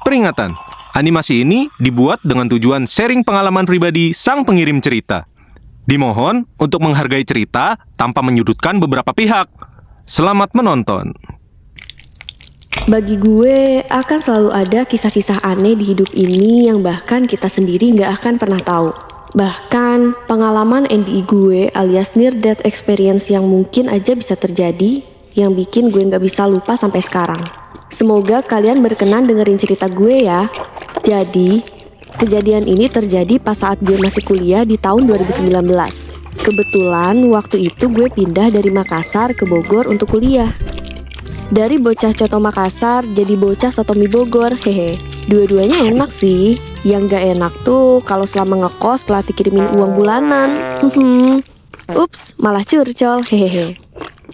Peringatan, animasi ini dibuat dengan tujuan sharing pengalaman pribadi sang pengirim cerita. Dimohon untuk menghargai cerita tanpa menyudutkan beberapa pihak. Selamat menonton. Bagi gue, akan selalu ada kisah-kisah aneh di hidup ini yang bahkan kita sendiri nggak akan pernah tahu. Bahkan, pengalaman NDE gue alias Near Death Experience yang mungkin aja bisa terjadi, yang bikin gue nggak bisa lupa sampai sekarang. Semoga kalian berkenan dengerin cerita gue ya. Jadi, kejadian ini terjadi pas saat gue masih kuliah di tahun 2019. Kebetulan, waktu itu gue pindah dari Makassar ke Bogor untuk kuliah. Dari bocah coto Makassar jadi bocah soto mie Bogor, hehe. Dua-duanya enak sih. Yang gak enak tuh kalau selama ngekos telah dikirimin uang bulanan. Ups, malah curcol, hehehe.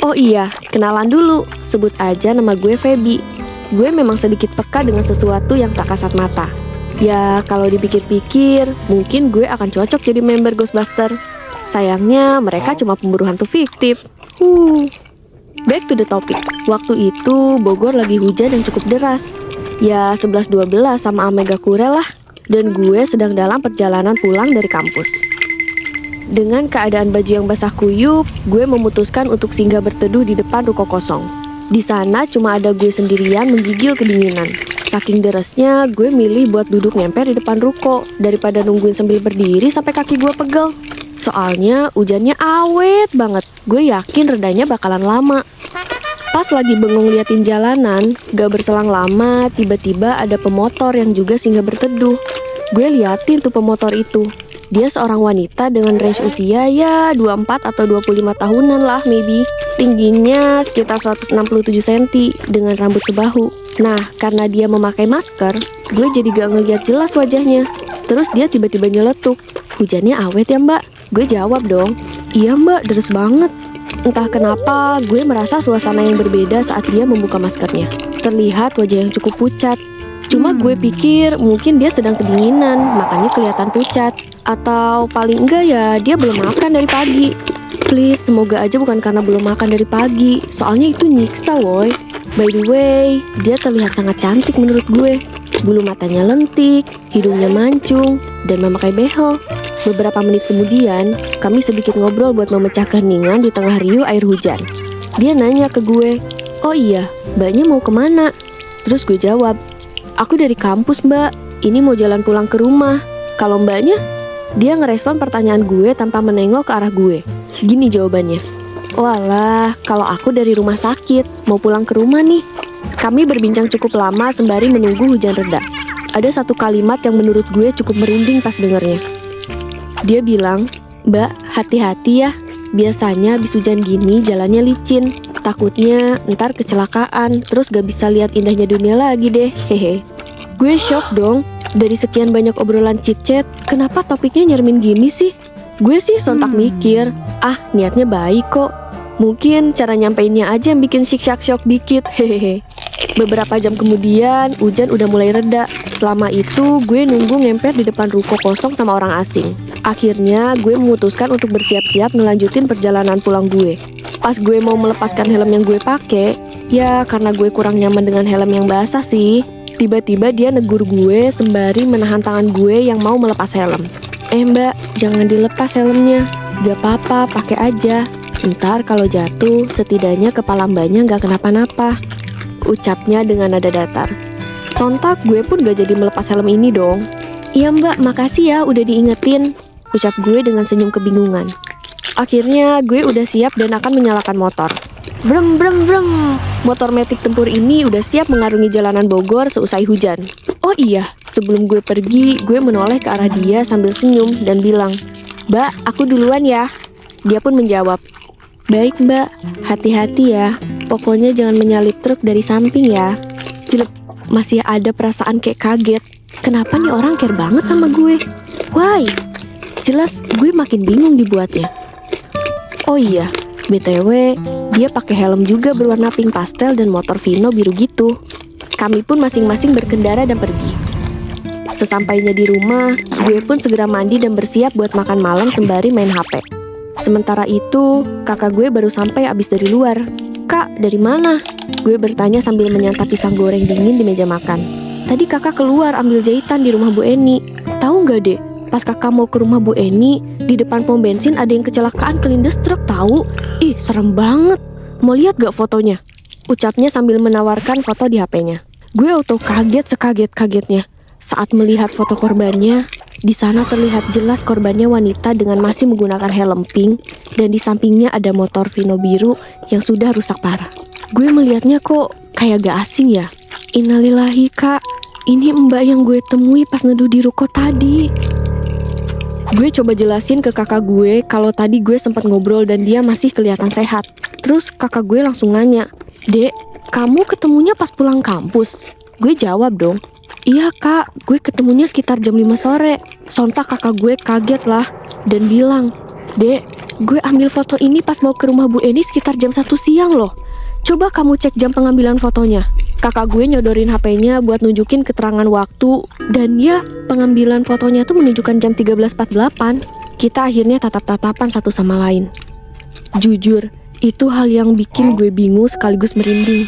Oh iya, kenalan dulu. Sebut aja nama gue Feby. Gue memang sedikit peka dengan sesuatu yang tak kasat mata. Ya, kalau dipikir-pikir, mungkin gue akan cocok jadi member Ghostbuster. Sayangnya, mereka cuma pemburu hantu fiktif. Back to the topic. Waktu itu Bogor lagi hujan yang cukup deras. Ya 11-12 sama Amega Kurel lah. Dan gue sedang dalam perjalanan pulang dari kampus. Dengan keadaan baju yang basah kuyup, gue memutuskan untuk singgah berteduh di depan ruko kosong. Di sana cuma ada gue sendirian menggigil kedinginan. Saking derasnya, gue milih buat duduk ngemper di depan ruko daripada nungguin sambil berdiri sampai kaki gue pegel. Soalnya hujannya awet banget. Gue yakin redanya bakalan lama. Pas lagi bengong liatin jalanan, gak berselang lama, tiba-tiba ada pemotor yang juga singgah berteduh. Gue liatin tuh pemotor itu. Dia seorang wanita dengan range usia ya 24 atau 25 tahunan lah maybe. Tingginya sekitar 167 cm dengan rambut sebahu. Nah, karena dia memakai masker, gue jadi gak ngeliat jelas wajahnya. Terus dia tiba-tiba nyeletuk, "Hujannya awet ya mbak?" Gue jawab dong, "Iya mbak, deres banget." Entah kenapa, gue merasa suasana yang berbeda saat dia membuka maskernya. Terlihat wajah yang cukup pucat. Cuma gue pikir mungkin dia sedang kedinginan, makanya kelihatan pucat. Atau paling enggak ya, dia belum makan dari pagi. Please, semoga aja bukan karena belum makan dari pagi. Soalnya itu nyiksa woy. By the way, dia terlihat sangat cantik menurut gue. Bulu matanya lentik, hidungnya mancung, dan memakai behel. Beberapa menit kemudian, kami sedikit ngobrol buat memecah keheningan di tengah riuh air hujan. Dia nanya ke gue, "Oh iya, mbaknya mau kemana?" Terus gue jawab, "Aku dari kampus mbak, ini mau jalan pulang ke rumah." Kalau mbaknya? Dia ngerespon pertanyaan gue tanpa menengok ke arah gue. Gini jawabannya, "Walah, kalau aku dari rumah sakit, mau pulang ke rumah nih." Kami berbincang cukup lama sembari menunggu hujan reda. Ada satu kalimat yang menurut gue cukup merinding pas dengernya. Dia bilang, "Mbak, hati-hati ya. Biasanya habis hujan gini jalannya licin. Takutnya ntar kecelakaan, terus gak bisa lihat indahnya dunia lagi deh, hehe." Gue shock dong. Dari sekian banyak obrolan chit-chat, kenapa topiknya nyermin gini sih? Gue sih sontak mikir, niatnya baik kok. Mungkin cara nyampeinnya aja yang bikin syok dikit, hehehe. Beberapa jam kemudian, hujan udah mulai reda. Selama itu, gue nunggu ngemper di depan ruko kosong sama orang asing. Akhirnya, gue memutuskan untuk bersiap-siap ngelanjutin perjalanan pulang gue. Pas gue mau melepaskan helm yang gue pakai, ya karena gue kurang nyaman dengan helm yang basah sih. Tiba-tiba dia negur gue sembari menahan tangan gue yang mau melepas helm. Mbak, jangan dilepas helmnya. Gak apa-apa, pakai aja. Ntar kalau jatuh, setidaknya kepala mbaknya gak kenapa-napa. Ucapnya dengan nada datar. Sontak gue pun gak jadi melepas helm ini dong. "Iya mbak, makasih ya udah diingetin," ucap gue dengan senyum kebingungan. Akhirnya gue udah siap dan akan menyalakan motor. Brem brem brem. Motor metik tempur ini udah siap mengarungi jalanan Bogor seusai hujan. Oh iya, sebelum gue pergi, gue menoleh ke arah dia sambil senyum dan bilang, "Mbak, aku duluan ya." Dia pun menjawab, "Baik mbak, hati-hati ya. Pokoknya jangan menyalip truk dari samping ya." Jelek, masih ada perasaan kayak kaget. Kenapa nih orang care banget sama gue? Why? Jelas gue makin bingung dibuatnya. Oh iya, BTW, dia pakai helm juga berwarna pink pastel dan motor Vino biru gitu. Kami pun masing-masing berkendara dan pergi. Sesampainya di rumah, gue pun segera mandi dan bersiap buat makan malam sembari main HP. Sementara itu, kakak gue baru sampai abis dari luar. "Kak, dari mana?" Gue bertanya sambil menyantap pisang goreng dingin di meja makan. tadi kakak keluar ambil jahitan di rumah Bu Eni. Tahu nggak dek, pas kakak mau ke rumah Bu Eni, di depan pom bensin ada yang kecelakaan kelindes truk tahu. Ih, serem banget. Mau lihat gak fotonya? Ucapnya sambil menawarkan foto di HP-nya. Gue auto kaget sekaget-kagetnya saat melihat foto korbannya. Di sana terlihat jelas korbannya wanita dengan masih menggunakan helm pink, dan di sampingnya ada motor Vino biru yang sudah rusak parah. Gue melihatnya kok kayak gak asing ya. Innalillahi kak, ini mbak yang gue temui pas neduh di ruko tadi. Gue coba jelasin ke kakak gue kalau tadi gue sempat ngobrol dan dia masih kelihatan sehat. Terus kakak gue langsung nanya, "Dek, kamu ketemunya pas pulang kampus?" Gue jawab dong, "Iya kak, gue ketemunya sekitar jam 5 sore. Sontak kakak gue kaget lah dan bilang, "Dek, gue ambil foto ini pas mau ke rumah Bu Eni sekitar jam 1 siang loh. Coba kamu cek jam pengambilan fotonya." Kakak gue nyodorin HP-nya buat nunjukin keterangan waktu, dan ya, pengambilan fotonya tuh menunjukkan jam 13.48. Kita akhirnya tatap-tatapan satu sama lain. Jujur, itu hal yang bikin gue bingung sekaligus merinding.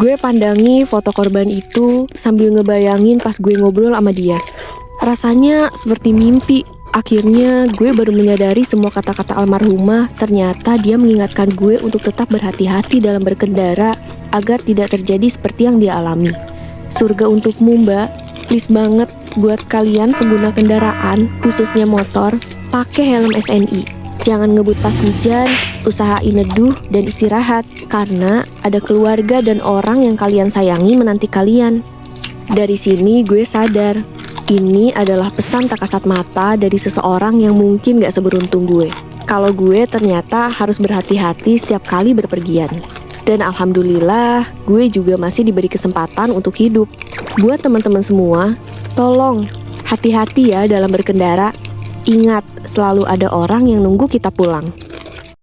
Gue pandangi foto korban itu sambil ngebayangin pas gue ngobrol sama dia. Rasanya seperti mimpi. Akhirnya gue baru menyadari semua kata-kata almarhumah. Ternyata dia mengingatkan gue untuk tetap berhati-hati dalam berkendara agar tidak terjadi seperti yang dia alami. Surga untukmu mbak. Please banget buat kalian pengguna kendaraan, khususnya motor, pakai helm SNI. Jangan ngebut pas hujan, usahain neduh dan istirahat, karena ada keluarga dan orang yang kalian sayangi menanti kalian. Dari sini gue sadar, ini adalah pesan tak kasat mata dari seseorang yang mungkin gak seberuntung gue. Kalau gue ternyata harus berhati-hati setiap kali berpergian. Dan alhamdulillah, gue juga masih diberi kesempatan untuk hidup. Buat teman-teman semua, tolong hati-hati ya dalam berkendara. Ingat, selalu ada orang yang nunggu kita pulang.